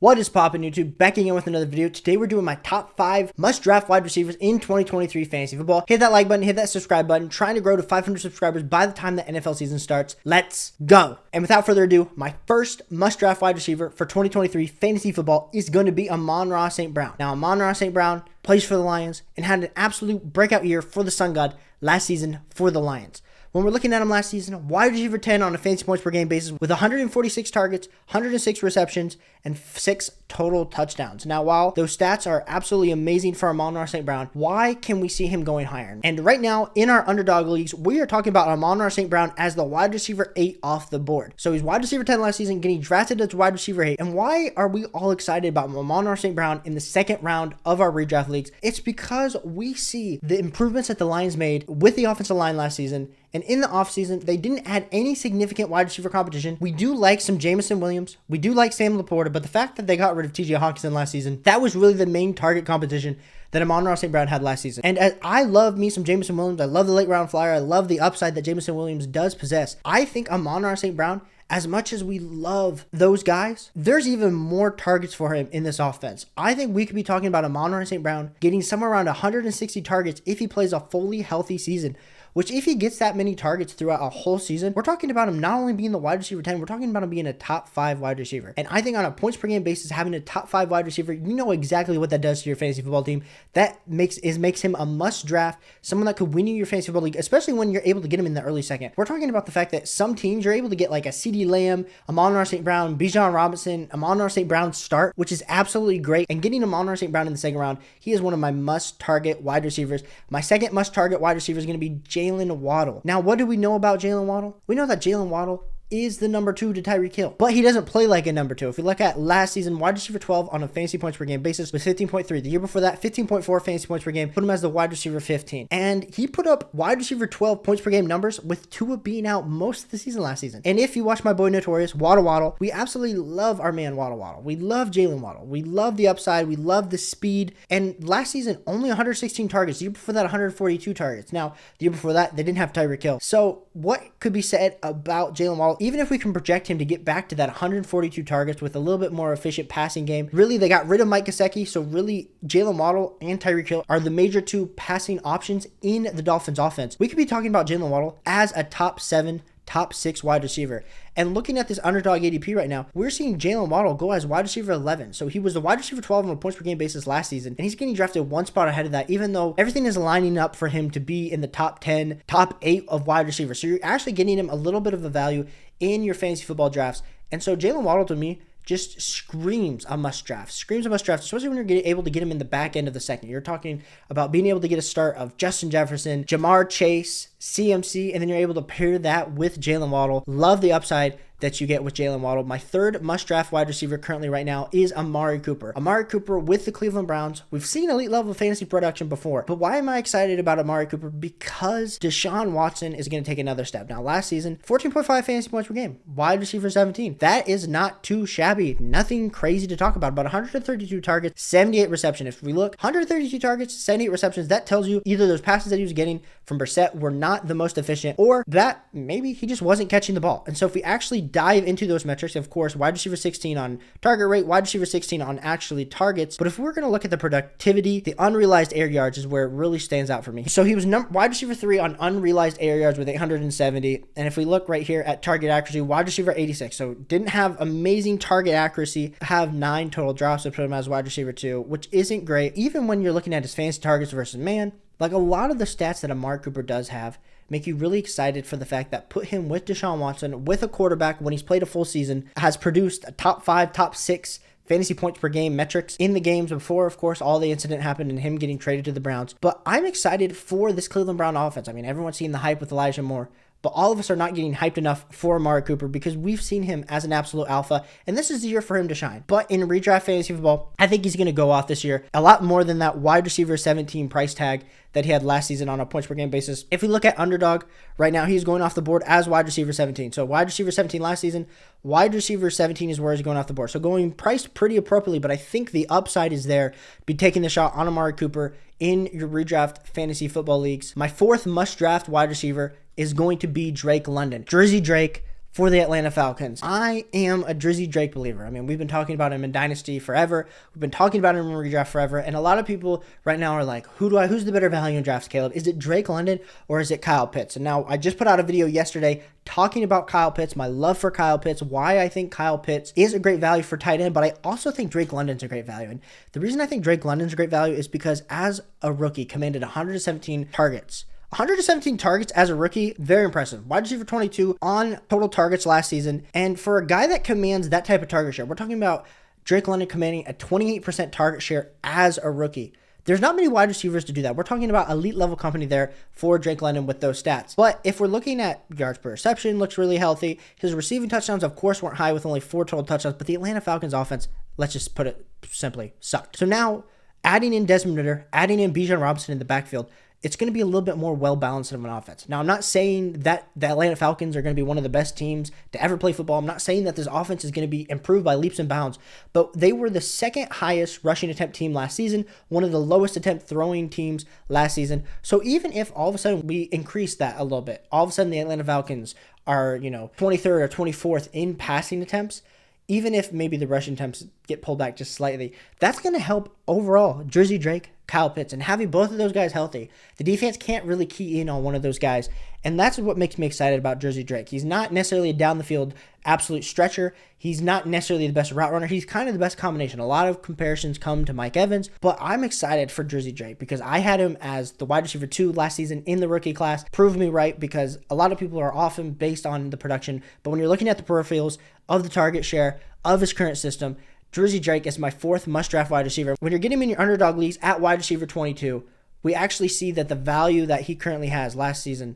What is poppin' YouTube? Back again with another video. Today we're doing my top 5 must draft wide receivers in 2023 fantasy football. Hit that like button, hit that subscribe button. Trying to grow to 500 subscribers by the time the NFL season starts. Let's go. And without further ado, my first must draft wide receiver for 2023 fantasy football is going to be Amon-Ra St. Brown. Now, Amon-Ra St. Brown plays for the Lions and had an absolute breakout year for the Sun God last season for the Lions. When we're looking at him last season, wide receiver 10 on a fantasy points per game basis with 146 targets, 106 receptions, and 6 total touchdowns. Now, while those stats are absolutely amazing for Amon-Ra St. Brown, why can we see him going higher? And right now, in our underdog leagues, we are talking about Amon-Ra St. Brown as the wide receiver 8 off the board. So he's wide receiver 10 last season, getting drafted as wide receiver 8. And why are we all excited about Amon-Ra St. Brown in the second round of our redraft leagues? It's because we see the improvements that the Lions made with the offensive line last season. And in the offseason, they didn't add any significant wide receiver competition. We do like some Jameson Williams. We do like Sam Laporta. But the fact that they got rid of TJ Hawkinson last season, that was really the main target competition that Amon-Ra St. Brown had last season. And as I love me some Jameson Williams. I love the late round flyer. I love the upside that Jameson Williams does possess. I think Amon-Ra St. Brown, as much as we love those guys, there's even more targets for him in this offense. I think we could be talking about Amon-Ra St. Brown getting somewhere around 160 targets if he plays a fully healthy season. Which, if he gets that many targets throughout a whole season, we're talking about him not only being the wide receiver 10, we're talking about him being a top 5 wide receiver. And I think on a points per game basis, having a top 5 wide receiver, you know exactly what that does to your fantasy football team. That makes him a must draft, someone that could win you your fantasy football league, especially when you're able to get him in the early second. We're talking about the fact that some teams you're able to get like a CeeDee Lamb, Amon-Ra St. Brown, Bijan Robinson, Amon-Ra St. Brown start, which is absolutely great. And getting Amon-Ra St. Brown in the second round, he is one of my must target wide receivers. My second must target wide receiver is going to be Jaylen Waddle. Now, what do we know about Jaylen Waddle? We know that Jaylen Waddle is the number 2 to Tyreek Hill, but he doesn't play like a number 2. If we look at last season, wide receiver 12 on a fantasy points per game basis with 15.3. The year before that, 15.4 fantasy points per game, put him as the wide receiver 15. And he put up wide receiver 12 points per game numbers with Tua being out most of the season last season. And if you watch my boy Notorious, Waddle, we absolutely love our man Waddle. We love Jaylen Waddle. We love the upside. We love the speed. And last season, only 116 targets. The year before that, 142 targets. Now, the year before that, they didn't have Tyreek Hill. So what could be said about Jaylen Waddle, even if we can project him to get back to that 142 targets with a little bit more efficient passing game? Really, they got rid of Mike Gesicki, so really Jaylen Waddle and Tyreek Hill are the major 2 passing options in the Dolphins offense. We could be talking about Jaylen Waddle as a top 7, top 6 wide receiver. And looking at this underdog ADP right now, we're seeing Jaylen Waddle go as wide receiver 11. So he was the wide receiver 12 on a points per game basis last season, and he's getting drafted 1 spot ahead of that, even though everything is lining up for him to be in the top 10, top 8 of wide receivers. So you're actually getting him a little bit of a value in your fantasy football drafts. And so Jaylen Waddle, to me, just screams a must draft, especially when you're able to get him in the back end of the second. You're talking about being able to get a start of Justin Jefferson, Jamar Chase, CMC, and then you're able to pair that with Jaylen Waddle. Love the upside that you get with Jaylen Waddle. My third must-draft wide receiver currently right now is Amari Cooper. Amari Cooper with the Cleveland Browns. We've seen elite level of fantasy production before, but why am I excited about Amari Cooper? Because Deshaun Watson is going to take another step. Now, last season, 14.5 fantasy points per game, wide receiver 17. That is not too shabby. Nothing crazy to talk about 132 targets, 78 receptions. If we look, 132 targets, 78 receptions, that tells you either those passes that he was getting from Brissett were not the most efficient, or that maybe he just wasn't catching the ball. And so if we actually dive into those metrics, of course, wide receiver 16 on target rate, wide receiver 16 on actually targets. But if we're going to look at the productivity, the unrealized air yards is where it really stands out for me. So he was wide receiver 3 on unrealized air yards with 870. And if we look right here at target accuracy, wide receiver 86. So didn't have amazing target accuracy, have 9 total drops to put him as wide receiver 2, which isn't great. Even when you're looking at his fantasy targets versus man, like a lot of the stats that Amari Cooper does have make you really excited for the fact that put him with Deshaun Watson, with a quarterback when he's played a full season, has produced a top 5, top 6 fantasy points per game metrics in the games before, of course, all the incident happened and him getting traded to the Browns. But I'm excited for this Cleveland Brown offense. I mean, everyone's seen the hype with Elijah Moore, but all of us are not getting hyped enough for Amari Cooper because we've seen him as an absolute alpha, and this is the year for him to shine. But in redraft fantasy football, I think he's going to go off this year a lot more than that wide receiver 17 price tag that he had last season on a points per game basis. If we look at underdog, right now he's going off the board as wide receiver 17. So wide receiver 17 last season, wide receiver 17 is where he's going off the board. So going priced pretty appropriately, but I think the upside is there. Be taking the shot on Amari Cooper in your redraft fantasy football leagues. My fourth must draft wide receiver is going to be Drake London. Jersey Drake, for the Atlanta Falcons. I am a Drizzy Drake believer. I mean, we've been talking about him in Dynasty forever. We've been talking about him in redraft forever. And a lot of people right now are like, who's the better value in drafts, Caleb? Is it Drake London or is it Kyle Pitts? And now I just put out a video yesterday talking about Kyle Pitts, my love for Kyle Pitts, why I think Kyle Pitts is a great value for tight end, but I also think Drake London's a great value. And the reason I think Drake London's a great value is because as a rookie, commanded 117 targets. 117 targets as a rookie, very impressive. Wide receiver 22 on total targets last season. And for a guy that commands that type of target share, we're talking about Drake London commanding a 28% target share as a rookie. There's not many wide receivers to do that. We're talking about elite level company there for Drake London with those stats. But if we're looking at yards per reception, looks really healthy. His receiving touchdowns, of course, weren't high with only 4 total touchdowns, but the Atlanta Falcons offense, let's just put it simply, sucked. So now adding in Desmond Ridder, adding in Bijan Robinson in the backfield, it's going to be a little bit more well-balanced of an offense. Now, I'm not saying that the Atlanta Falcons are going to be one of the best teams to ever play football. I'm not saying that this offense is going to be improved by leaps and bounds, but they were the second highest rushing attempt team last season, one of the lowest attempt throwing teams last season. So even if all of a sudden we increase that a little bit, all of a sudden the Atlanta Falcons are, 23rd or 24th in passing attempts, even if maybe the rushing attempts get pulled back just slightly, that's going to help overall Drizzy Drake, Kyle Pitts, and having both of those guys healthy. The defense can't really key in on one of those guys, and that's what makes me excited about Drizzy Drake. He's not necessarily a down-the-field absolute stretcher. He's not necessarily the best route runner. He's kind of the best combination. A lot of comparisons come to Mike Evans, but I'm excited for Drizzy Drake because I had him as the wide receiver 2 last season in the rookie class. Proved me right because a lot of people are often based on the production, but when you're looking at the peripherals of the target share of his current system, Drizzy Drake is my 4th must-draft wide receiver. When you're getting him in your underdog leagues at wide receiver 22, we actually see that the value that he currently has last season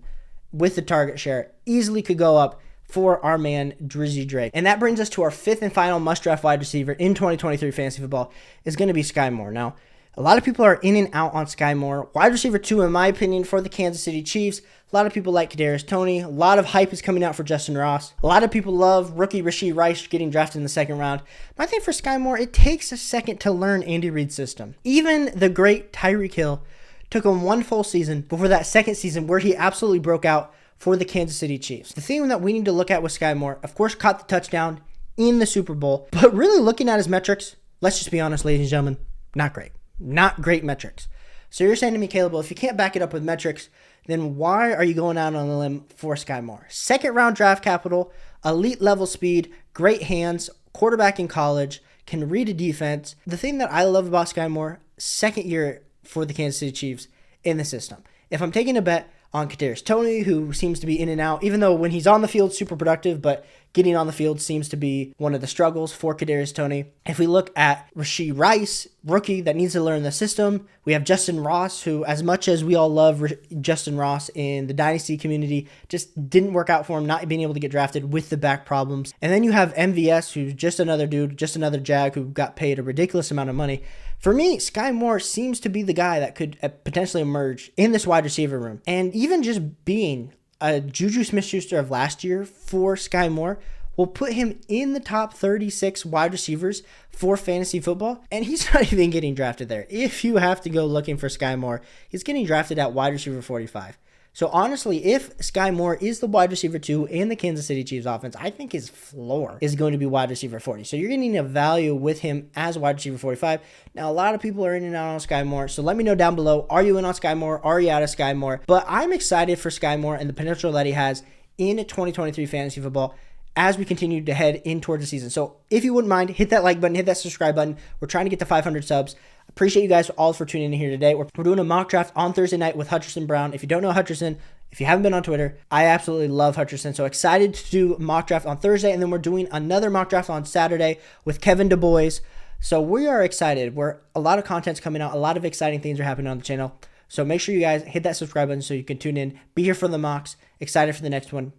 with the target share easily could go up for our man Drizzy Drake. And that brings us to our 5th and final must-draft wide receiver in 2023 fantasy football is going to be Skyy Moore. Now, a lot of people are in and out on Skyy Moore. Wide receiver 2, in my opinion, for the Kansas City Chiefs. A lot of people like Kadarius Toney. A lot of hype is coming out for Justin Ross. A lot of people love rookie Rashee Rice getting drafted in the 2nd round. But I think for Skyy Moore, it takes a second to learn Andy Reid's system. Even the great Tyreek Hill took him 1 full season before that 2nd season where he absolutely broke out for the Kansas City Chiefs. The thing that we need to look at with Skyy Moore, of course, caught the touchdown in the Super Bowl. But really looking at his metrics, let's just be honest, ladies and gentlemen, not great. Not great metrics. So you're saying to me, Caleb, well, if you can't back it up with metrics, then why are you going out on a limb for Skyy Moore? 2nd round draft capital, elite level speed, great hands, quarterback in college, can read a defense. The thing that I love about Skyy Moore, 2nd year for the Kansas City Chiefs in the system. If I'm taking a bet on Kadarius Toney, who seems to be in and out, even though when he's on the field, super productive, but getting on the field seems to be one of the struggles for Kadarius Toney. If we look at Rashee Rice, rookie that needs to learn the system, we have Justin Ross, who, as much as we all love Justin Ross in the Dynasty community, just didn't work out for him, not being able to get drafted with the back problems. And then you have MVS, who's just another dude, just another Jag who got paid a ridiculous amount of money. For me, Skyy Moore seems to be the guy that could potentially emerge in this wide receiver room. And even just being a Juju Smith-Schuster of last year for Skyy Moore will put him in the top 36 wide receivers for fantasy football, and he's not even getting drafted there. If you have to go looking for Skyy Moore, he's getting drafted at wide receiver 45. So honestly, if Skyy Moore is the wide receiver 2 in the Kansas City Chiefs offense, I think his floor is going to be wide receiver 40. So you're getting a value with him as wide receiver 45. Now, a lot of people are in and out on Skyy Moore, so let me know down below, are you in on Skyy Moore? Are you out of Skyy Moore? But I'm excited for Skyy Moore and the potential that he has in 2023 fantasy football as we continue to head in towards the season. So if you wouldn't mind, hit that like button, hit that subscribe button. We're trying to get to 500 subs. Appreciate you guys all for tuning in here today. We're doing a mock draft on Thursday night with Hutcherson Brown. If you don't know Hutcherson, if you haven't been on Twitter, I absolutely love Hutcherson. So excited to do mock draft on Thursday, and then we're doing another mock draft on Saturday with Kevin Du Bois. So we are excited. A lot of content's coming out. A lot of exciting things are happening on the channel. So make sure you guys hit that subscribe button so you can tune in. Be here for the mocks. Excited for the next one.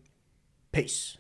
Peace.